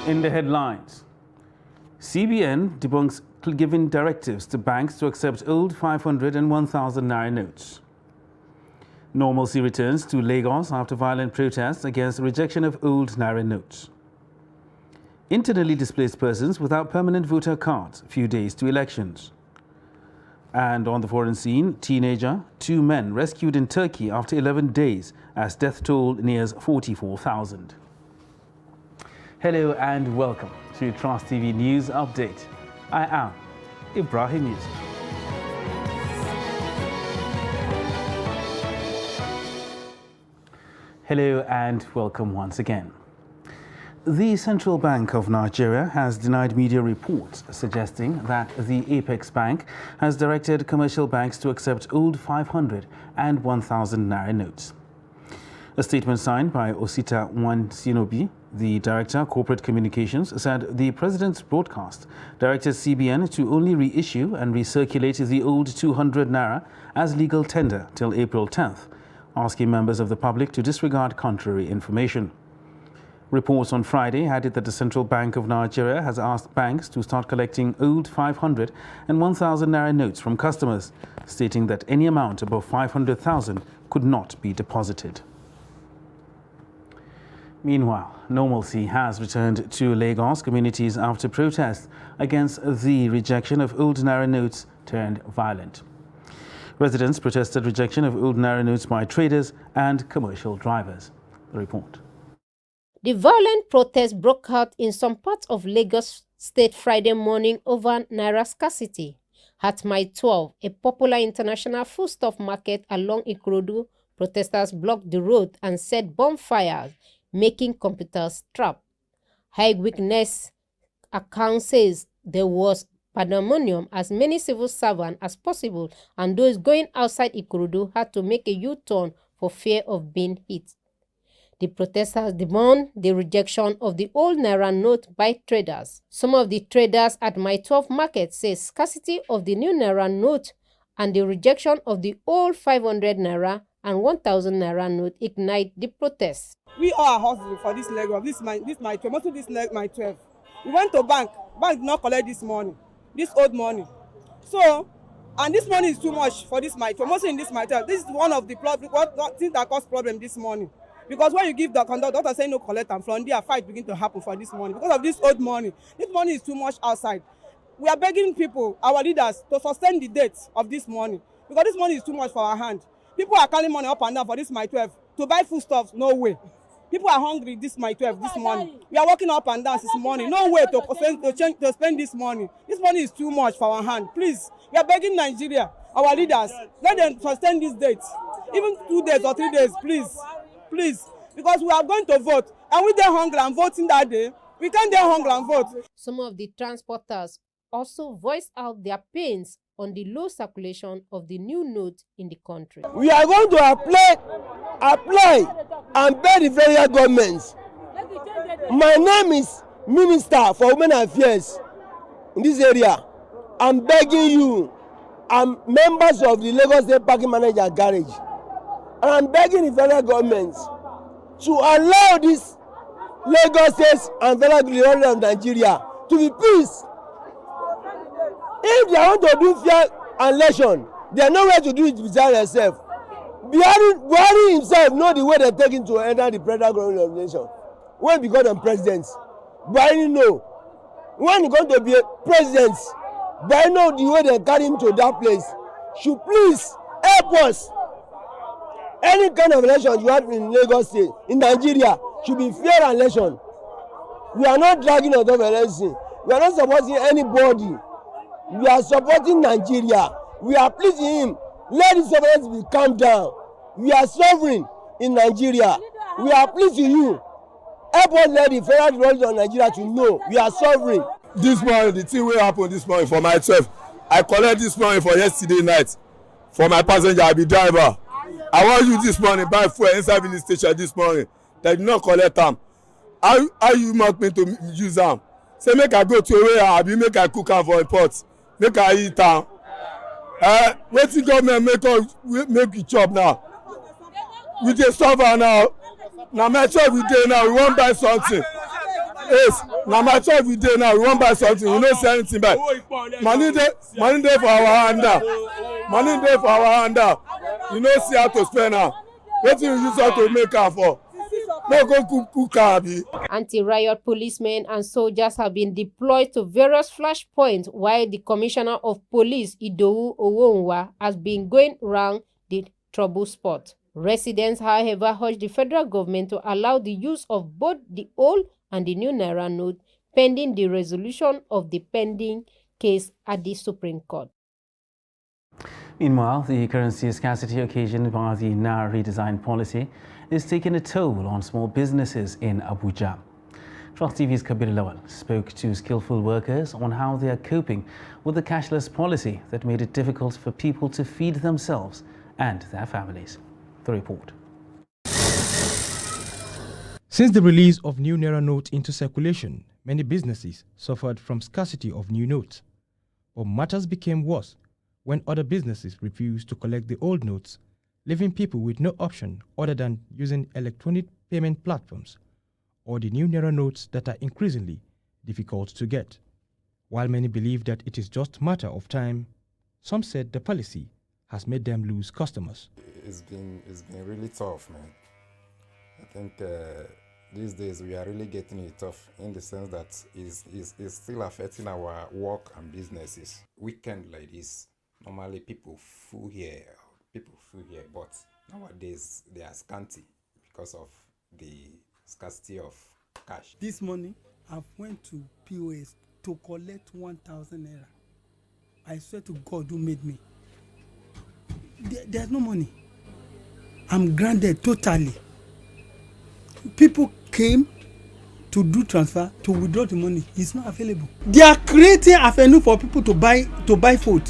In the headlines, CBN debunks giving directives to banks to accept old 500 and 1,000 naira notes. Normalcy returns to Lagos after violent protests against the rejection of old naira notes. Internally displaced persons without permanent voter cards, few days to elections. And on the foreign scene, teenager, 2 men rescued in Turkey after 11 days as death toll nears 44,000. Hello and welcome to Trust TV News Update. I am Ibrahim Yusuf. Hello and welcome once again. The Central Bank of Nigeria has denied media reports suggesting that the Apex Bank has directed commercial banks to accept old 500 and 1,000 naira notes. A statement signed by Osita Nwansinobi, the Director of Corporate Communications, said the President's broadcast directed CBN to only reissue and recirculate the old 200 naira as legal tender till April 10th, asking members of the public to disregard contrary information. Reports on Friday added that the Central Bank of Nigeria has asked banks to start collecting old 500 and 1,000 naira notes from customers, stating that any amount above 500,000 could not be deposited. Meanwhile, normalcy has returned to Lagos communities after protests against the rejection of old naira notes turned violent. Residents protested rejection of old naira notes by traders and commercial drivers. The report. The violent protest broke out in some parts of Lagos State Friday morning over naira scarcity. At Mile 12, a popular international foodstuff market along Ikorodu, protesters blocked the road and set bonfires, making computers trap. Eyewitness account says there was pandemonium as many civil servants as possible and those going outside Ikorodu had to make a U-turn for fear of being hit. The protesters demand the rejection of the old naira note by traders. Some of the traders at Mile 12 market say scarcity of the new naira note and the rejection of the old 500 naira and 1,000 naira note ignite the protests. We all are hustling for this leg of this my 12, mostly this leg my 12. We went to bank did not collect this money, this old money. So, and this money is too much for this my 12, mostly in this my 12. This is one of the things that cause problem this morning. Because when you give the conductor, doctor say no collect, and from there fight begin to happen for this money. Because of this old money. This money is too much outside. We are begging people, our leaders, to sustain the dates of this money. Because this money is too much for our hand. People are carrying money up and down for this my 12. To buy foodstuffs, no way. People are hungry this my 12, this morning. We are walking up and down this morning. No way to spend this money. This money is too much for our hand. Please, we are begging Nigeria, our leaders, let them sustain these dates. Even 2 days or 3 days, please. Please, because we are going to vote, and we dey hungry and voting that day. We can't dey hungry and vote. Some of the transporters also voiced out their pains on the low circulation of the new note in the country. We are going to apply and beg the federal governments. My name is Minister for Women Affairs in this area. I'm begging you, I'm members of the Lagos State Parking Manager Garage. And I'm begging the federal government to allow this Lagos State and federal government of Nigeria to be peace. If they want to do fair election, they are nowhere to do it beside themselves. Buhari himself know the way they're taking to enter the federal government of the nation. When he become president, Buhari know. When he going to be a president, Buhari know the way they carry him to that place. Should please help us. Any kind of election you have in Lagos State, in Nigeria, should be fair election. We are not dragging out of election. We are not supporting anybody. We are supporting Nigeria. We are pleasing him. Let the sovereignty be calm down. We are sovereign in Nigeria. We are pleasing you. Help us let the federal government of Nigeria to know we are sovereign. This morning, the thing will happen this morning for my 12. I collect this morning for yesterday night. For my passenger, I be driver. I want you this morning buy fuel inside the station this morning. They did not collect them. How you want me to use them? Say make I go to a way, I be make I cook am for a pot. Make I eat am. Wetin government make you chop now? We dey suffer now. Na my chop we dey now. We wan buy something. Yes, na my church we dey now. We wan buy something. We no see anything buy. Money dey for our hand now. Money dey for our hand now. You no see how to spend am. Wetin you use am to make am for? No go cook am abi. Anti-riot policemen and soldiers have been deployed to various flashpoints while the Commissioner of Police, Idowu Owonwa, has been going round the trouble spot. Residents, however, urge the federal government to allow the use of both the old and the new Naira note pending the resolution of the pending case at the Supreme Court. Meanwhile, the currency scarcity occasioned by the Naira redesign policy is taking a toll on small businesses in Abuja. Trust TV's Kabir Lawal spoke to skillful workers on how they are coping with the cashless policy that made it difficult for people to feed themselves and their families. The report. Since the release of new Naira notes into circulation, many businesses suffered from scarcity of new notes. But matters became worse when other businesses refused to collect the old notes, leaving people with no option other than using electronic payment platforms or the new Naira notes that are increasingly difficult to get. While many believe that it is just a matter of time, some said the policy has made them lose customers. It's been really tough, man. I think these days we are really getting it tough in the sense that it's still affecting our work and businesses. Weekend like this, normally people full here, but nowadays they are scanty because of the scarcity of cash. This morning, I went to POS to collect 1,000 naira. I swear to God who made me. There's no money. I'm grounded totally. People came to do transfer to withdraw the money. It's not available. They are creating avenue for people to buy food.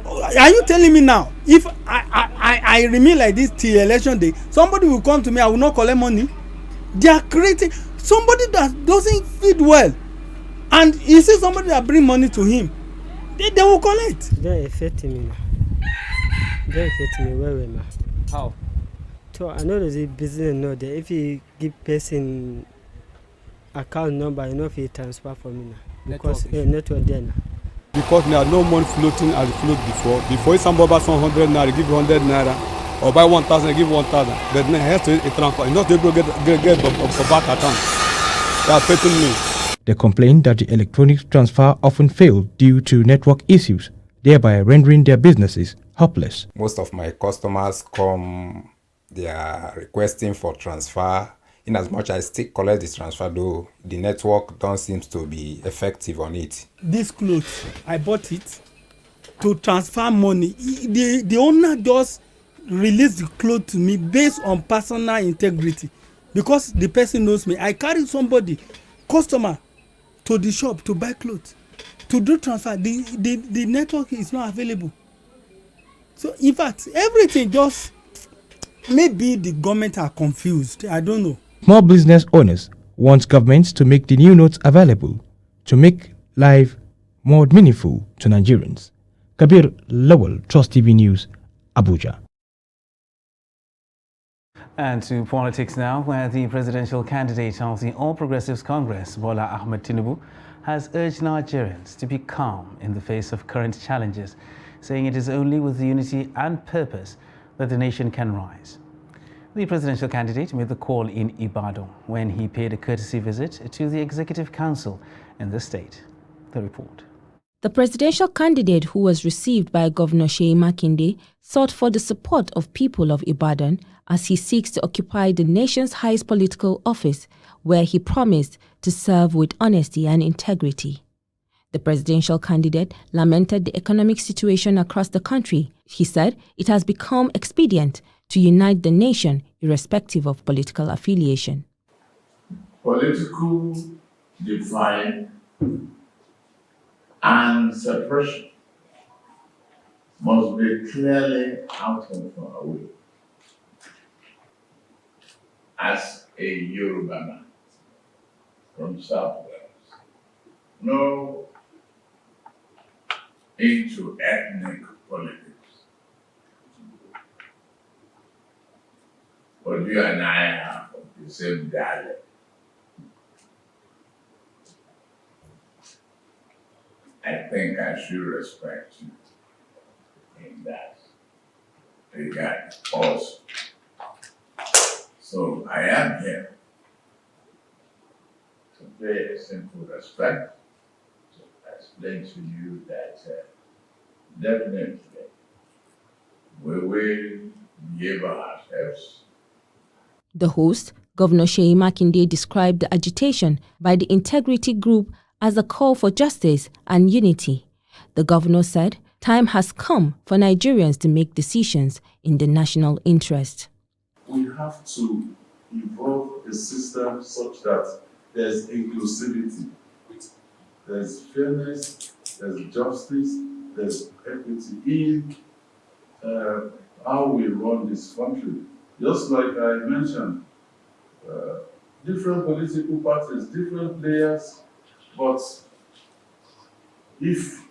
Are you telling me now if I remain like this till election day, somebody will come to me, I will not collect money? They are creating somebody that doesn't feed well, and you see somebody that bring money to him, they will collect. Don't affect me now. Don't affect me well now. How? So I know there's a business know that if you give person account number, you know if you transfer for me now. Because network there now. Because there are no money floating as it flowed before. Before somebody buy 100 naira, give 100 naira, or buy 1,000, give 1,000. But now it has to a transfer. You're not able to get a back account. They are affecting me. They complained that the electronic transfer often failed due to network issues, thereby rendering their businesses helpless. Most of my customers come, they are requesting for transfer. In as much as I still collect the transfer, though the network don't seem to be effective on it. This clothes, I bought it to transfer money. The owner just released the clothes to me based on personal integrity, because the person knows me. I carry somebody, customer, to the shop to buy clothes, to do transfer. The network is not available. So in fact, everything just, maybe the government are confused. I don't know. Small business owners want governments to make the new notes available to make life more meaningful to Nigerians. Kabir Lawal, Trust TV News, Abuja. And to politics now, where the presidential candidate of the All Progressives Congress, Bola Ahmed Tinubu, has urged Nigerians to be calm in the face of current challenges, saying it is only with unity and purpose that the nation can rise. The presidential candidate made the call in Ibadan when he paid a courtesy visit to the Executive Council in the state. The report. The presidential candidate, who was received by Governor Seyi Makinde, sought for the support of people of Ibadan as he seeks to occupy the nation's highest political office, where he promised to serve with honesty and integrity. The presidential candidate lamented the economic situation across the country. He said it has become expedient to unite the nation irrespective of political affiliation. Political divide and separation must be clearly out of our way. As a Yoruba man from South Wales, no into ethnic politics. But you and I are of the same dialect. I think I should respect you in that regard also. So I am here to pay a simple respect, to explain to you that definitely we will behave ourselves. The host, Governor Seyi Makinde, described the agitation by the Integrity Group as a call for justice and unity. The governor said time has come for Nigerians to make decisions in the national interest. We have to evolve a system such that there's inclusivity, there's fairness, there's justice, there's equity in how we run this country. Just like I mentioned, different political parties, different players, but if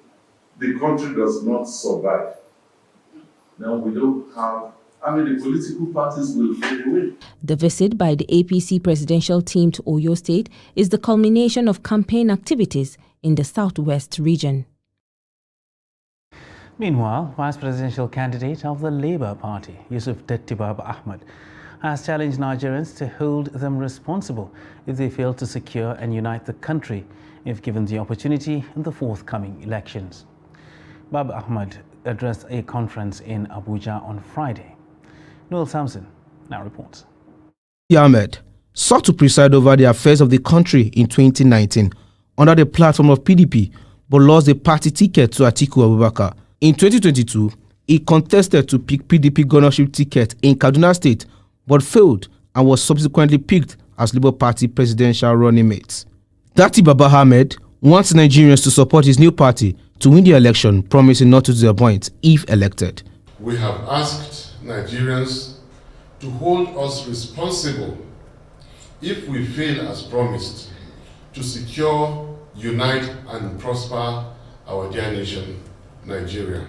the country does not survive, then we don't have, the political parties will fade away. The visit by the APC presidential team to Oyo State is the culmination of campaign activities in the southwest region. Meanwhile, vice presidential candidate of the Labour Party, Yusuf Dattibabu Ahmed, has challenged Nigerians to hold them responsible if they fail to secure and unite the country if given the opportunity in the forthcoming elections. Baba Ahmed addressed a conference in Abuja on Friday. Noel Samson now reports. Ahmed sought to preside over the affairs of the country in 2019 under the platform of PDP, but lost the party ticket to Atiku Abubakar. In 2022, he contested to pick PDP governorship ticket in Kaduna State, but failed and was subsequently picked as Labour Party presidential running mate. Dattibabu Ahmed wants Nigerians to support his new party to win the election, promising not to disappoint if elected. We have asked Nigerians to hold us responsible if we fail as promised to secure, unite and prosper our dear nation, Nigeria.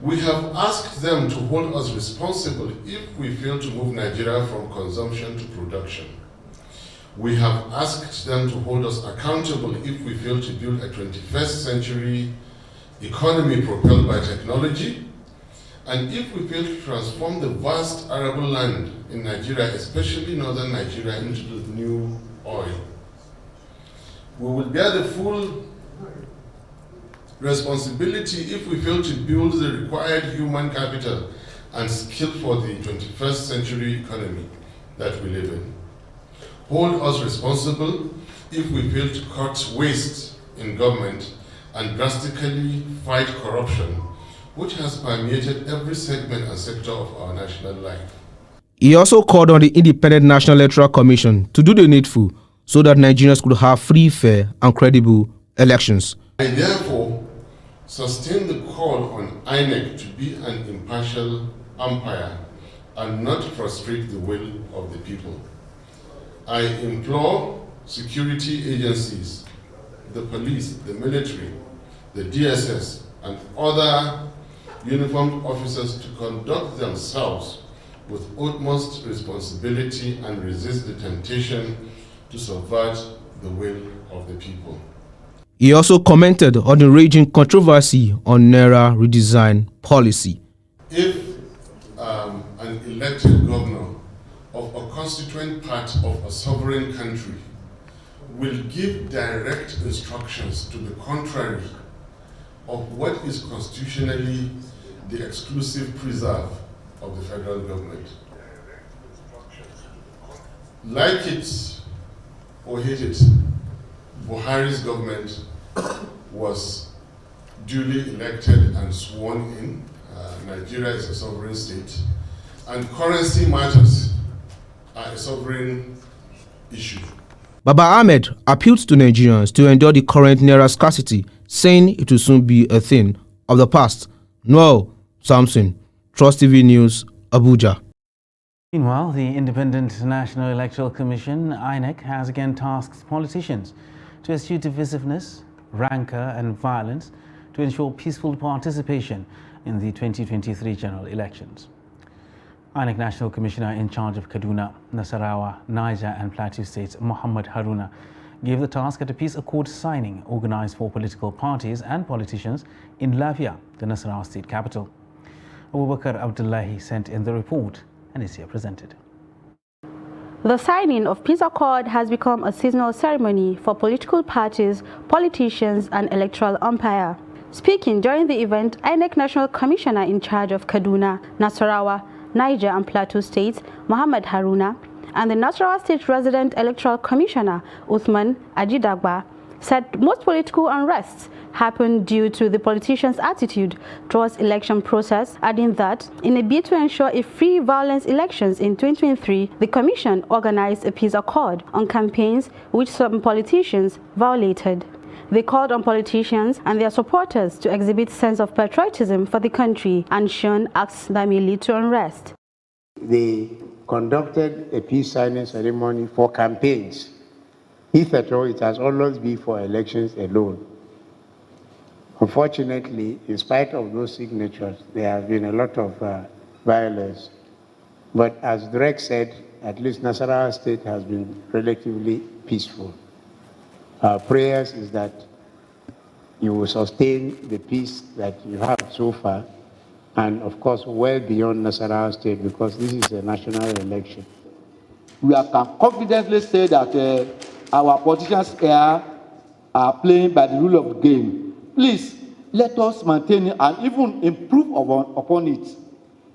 We have asked them to hold us responsible if we fail to move Nigeria from consumption to production. We have asked them to hold us accountable if we fail to build a 21st century economy propelled by technology, and if we fail to transform the vast arable land in Nigeria, especially northern Nigeria, into the new oil. We will bear the full responsibility if we fail to build the required human capital and skill for the 21st century economy that we live in. Hold us responsible if we fail to cut waste in government and drastically fight corruption, which has permeated every segment and sector of our national life. He also called on the Independent National Electoral Commission to do the needful so that Nigerians could have free, fair and credible elections. I therefore sustain the call on INEC to be an impartial umpire and not frustrate the will of the people. I implore security agencies, the police, the military, the DSS, and other uniformed officers to conduct themselves with utmost responsibility and resist the temptation to subvert the will of the people. He also commented on the raging controversy on Naira redesign policy. If an elected governor of a constituent part of a sovereign country will give direct instructions to the contrary of what is constitutionally the exclusive preserve of the federal government. Like it or hate it, Buhari's government was duly elected and sworn in. Nigeria is a sovereign state, and currency matters are a sovereign issue. Baba Ahmed appealed to Nigerians to endure the current Naira scarcity, saying it will soon be a thing of the past. Noel Samson, Trust TV News, Abuja. Meanwhile, the Independent National Electoral Commission, INEC, has again tasked politicians to eschew divisiveness, rancor and violence to ensure peaceful participation in the 2023 general elections. INEC National Commissioner in charge of Kaduna, Nasarawa, Niger and Plateau States, Muhammad Haruna, gave the task at a peace accord signing organized for political parties and politicians in Lafia, the Nasarawa state capital. Abubakar Abdullahi sent in the report and is here presented. The signing of peace accord has become a seasonal ceremony for political parties, politicians and electoral umpire. Speaking during the event, INEC National Commissioner in charge of Kaduna, Nasarawa, Niger and Plateau states, Muhammad Haruna, and the Nasarawa State Resident Electoral Commissioner, Uthman Ajidagba, said most political unrests happened due to the politicians' attitude towards election process, adding that in a bid to ensure a free violence elections in 2023, the commission organized a peace accord on campaigns which some politicians violated. They called on politicians and their supporters to exhibit sense of patriotism for the country and shun acts that may lead to unrest. They conducted a peace signing ceremony for campaigns. Hitherto, it has always been for elections alone. Unfortunately, in spite of those signatures, there has been a lot of violence. But as Drake said, at least Nasarawa State has been relatively peaceful. Our prayers is that you will sustain the peace that you have so far, and of course, well beyond Nasarawa State, because this is a national election. We can confidently say that our politicians here are playing by the rule of the game. Please, let us maintain it and even improve upon it,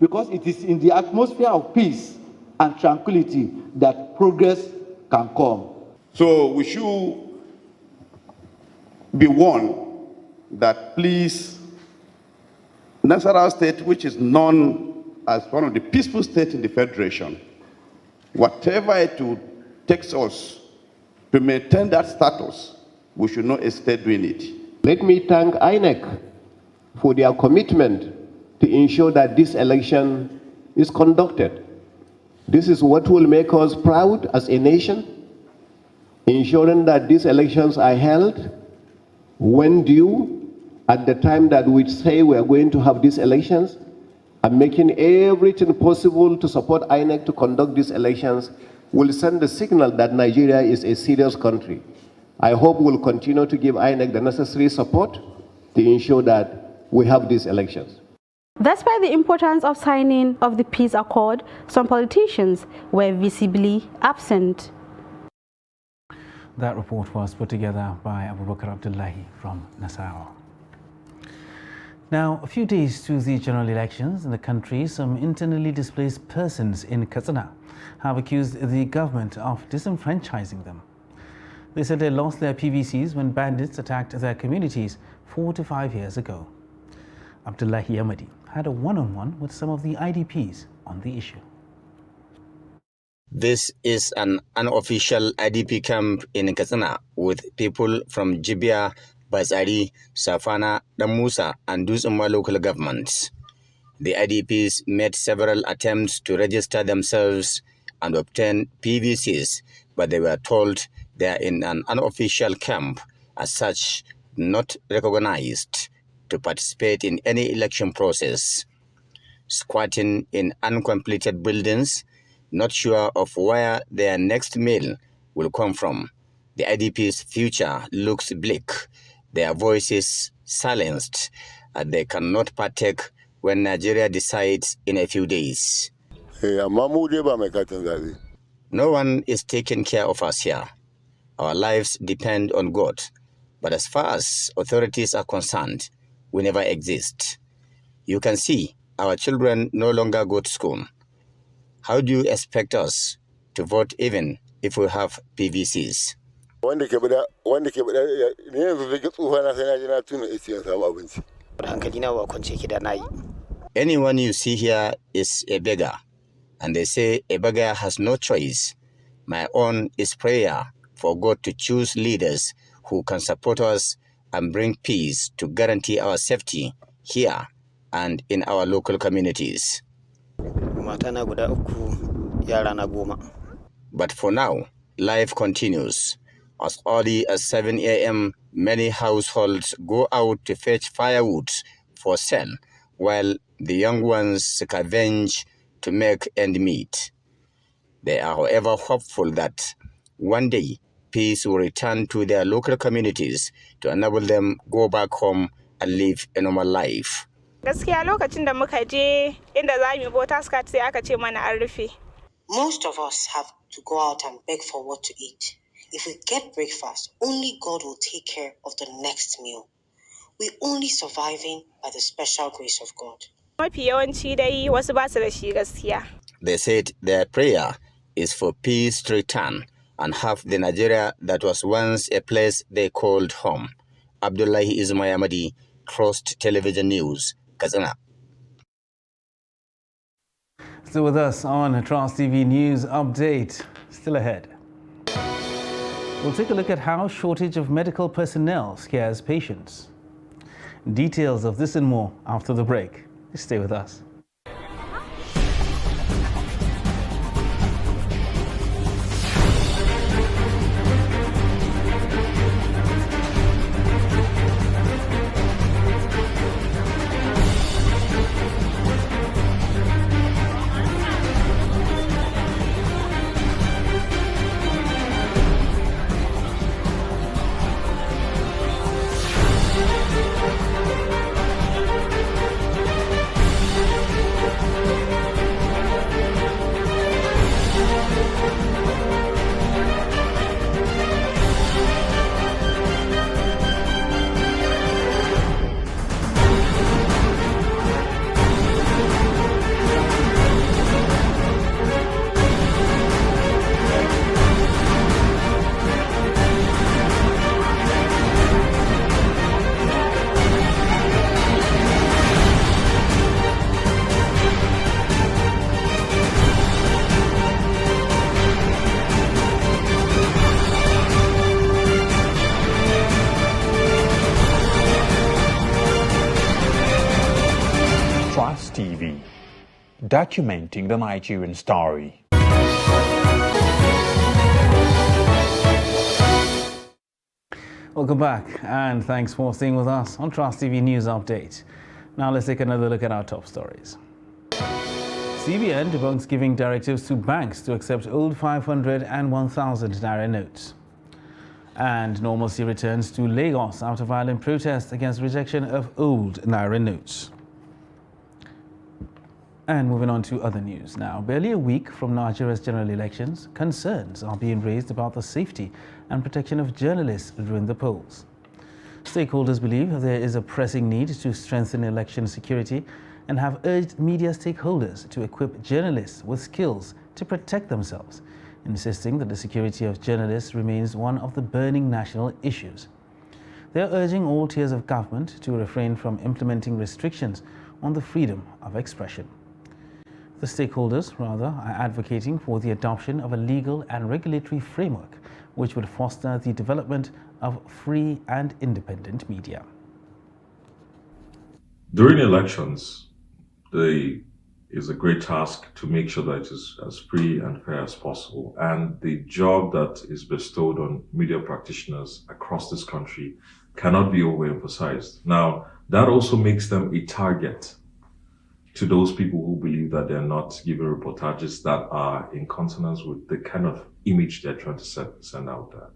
because it is in the atmosphere of peace and tranquility that progress can come. So we should be warned that please, Nasarawa State, which is known as one of the peaceful states in the Federation, whatever it will take us to maintain that status, we should not hesitate doing it. Let me thank INEC for their commitment to ensure that this election is conducted. This is what will make us proud as a nation, ensuring that these elections are held when due, at the time that we say we are going to have these elections, and making everything possible to support INEC to conduct these elections will send the signal that Nigeria is a serious country. I hope we'll continue to give INEC the necessary support to ensure that we have these elections. Despite the importance of signing of the peace accord, some politicians were visibly absent. That report was put together by Abubakar Abdullahi from Nasarawa. Now, a few days to the general elections in the country, some internally displaced persons in Katsina have accused the government of disenfranchising them. They said they lost their PVCs when bandits attacked their communities 4 to 5 years ago. Abdullahi Ahmadi had a one-on-one with some of the IDPs on the issue. This is an unofficial IDP camp in Katsina with people from Jibia, Bazari, Safana, Damusa and Duzuma local governments. The IDPs made several attempts to register themselves and obtain PVCs, but they were told they are in an unofficial camp, as such not recognized to participate in any election process. Squatting in uncompleted buildings, not sure of where their next meal will come from, the IDP's future looks bleak. Their voices silenced, and they cannot partake when Nigeria decides in a few days. No one is taking care of us here. Our lives depend on God, but as far as authorities are concerned, we never exist. You can see our children no longer go to school. How do you expect us to vote even if we have PVCs? Anyone you see here is a beggar, and they say a beggar has no choice. My own is prayer for God to choose leaders who can support us and bring peace to guarantee our safety here and in our local communities. But for now, life continues. As early as 7 a.m., many households go out to fetch firewood for sale, while the young ones scavenge to make ends meet. They are, however, hopeful that one day peace will return to their local communities to enable them go back home and live a normal life. Gaskiya lokacin da muka je inda za mu bota skat sai aka ce mana an rufe. Most of us have to go out and beg for what to eat. If we get breakfast, only God will take care of the next meal. We're only surviving by the special grace of God. Mafi yawanci dai wasu ba su da shi gaskiya. They said their prayer is for peace to return and have the Nigeria that was once a place they called home. Abdullahi Ismayamadi, Trust Television News, Katsina. Still with us on Trust TV News Update. Still ahead. We'll take a look at how shortage of medical personnel scares patients. Details of this and more after the break. Stay with us. Trust TV, documenting the Nigerian story. Welcome back, and thanks for staying with us on Trust TV News Update. Now let's take another look at our top stories. CBN debunks giving directives to banks to accept old 500 and 1,000 naira notes. And normalcy returns to Lagos after violent protests against rejection of old naira notes. And moving on to other news now. Barely a week from Nigeria's general elections, concerns are being raised about the safety and protection of journalists during the polls. Stakeholders believe there is a pressing need to strengthen election security and have urged media stakeholders to equip journalists with skills to protect themselves, insisting that the security of journalists remains one of the burning national issues. They are urging all tiers of government to refrain from implementing restrictions on the freedom of expression. The stakeholders, rather, are advocating for the adoption of a legal and regulatory framework which would foster the development of free and independent media. During elections, there is a great task to make sure that it is as free and fair as possible. And the job that is bestowed on media practitioners across this country cannot be overemphasized. Now, that also makes them a target to those people who believe that they're not giving reportages that are in consonance with the kind of image they're trying to send out there,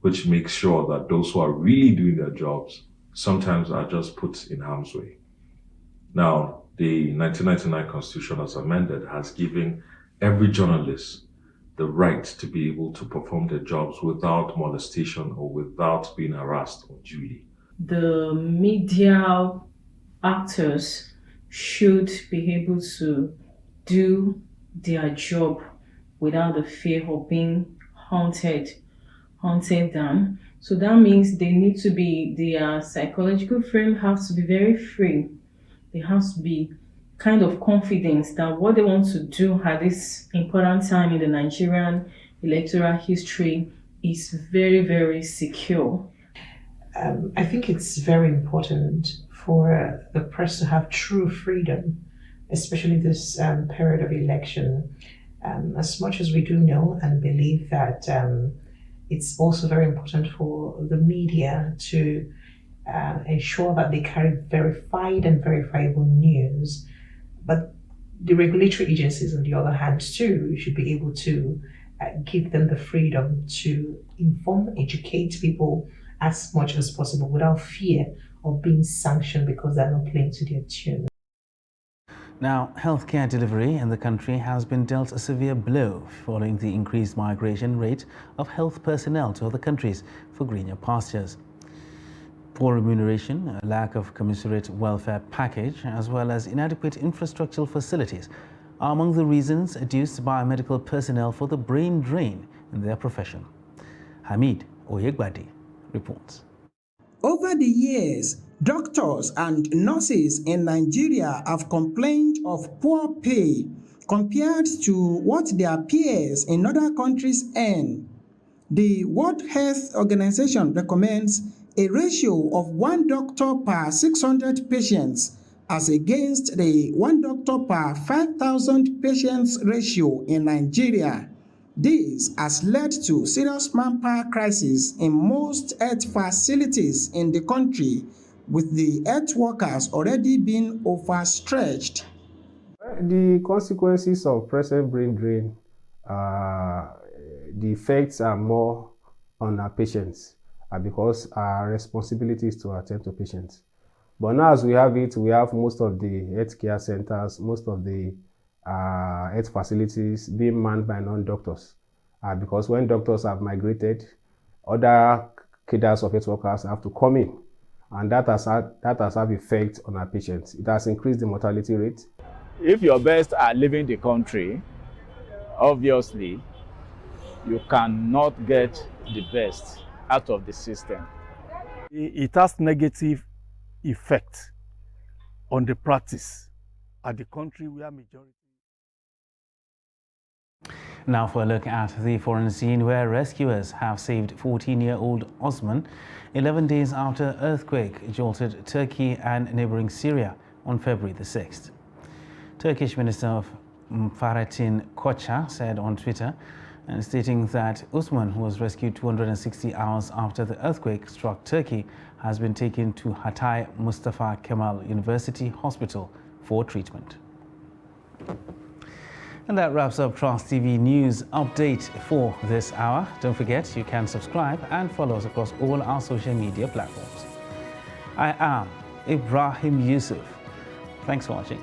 which makes sure that those who are really doing their jobs sometimes are just put in harm's way. Now, the 1999 Constitution, as amended, has given every journalist the right to be able to perform their jobs without molestation or without being harassed unduly. The media actors should be able to do their job without the fear of being hunted down. So that means they need to be, their psychological frame has to be very free. They have to be kind of confident that what they want to do at this important time in the Nigerian electoral history is very, very secure. I think it's very important for the press to have true freedom, especially this period of election. As much as we do know and believe that it's also very important for the media to ensure that they carry verified and verifiable news, but the regulatory agencies, on the other hand, too, should be able to give them the freedom to inform, educate people as much as possible without fear of being sanctioned because they're not playing to their tune. Now, healthcare delivery in the country has been dealt a severe blow following the increased migration rate of health personnel to other countries for greener pastures. Poor remuneration, a lack of commensurate welfare package, as well as inadequate infrastructural facilities are among the reasons adduced by medical personnel for the brain drain in their profession. Hamid Oyegbadi reports. Over the years, doctors and nurses in Nigeria have complained of poor pay compared to what their peers in other countries earn. The World Health Organization recommends a ratio of 1 doctor per 600 patients as against the 1 doctor per 5,000 patients ratio in Nigeria. This has led to serious manpower crisis in most health facilities in the country, with the health workers already being overstretched. The consequences of present brain drain, the effects are more on our patients because our responsibility is to attend to patients. But now as we have it, we have most of the healthcare centers, most of the health facilities being manned by non-doctors. Because when doctors have migrated, other cadres of health workers have to come in. And that has had effect on our patients. It has increased the mortality rate. If your best are leaving the country, obviously, you cannot get the best out of the system. It has negative effect on the practice at the country where majority. Now for a look at the foreign scene, where rescuers have saved 14-year-old Osman 11 days after earthquake jolted Turkey and neighboring Syria on February the 6th. Turkish Minister of Fahrettin Koca said on Twitter, stating that Osman, who was rescued 260 hours after the earthquake struck Turkey, has been taken to Hatay Mustafa Kemal University Hospital for treatment. And that wraps up Trust TV News Update for this hour. Don't forget, you can subscribe and follow us across all our social media platforms. I am Ibrahim Yusuf. Thanks for watching.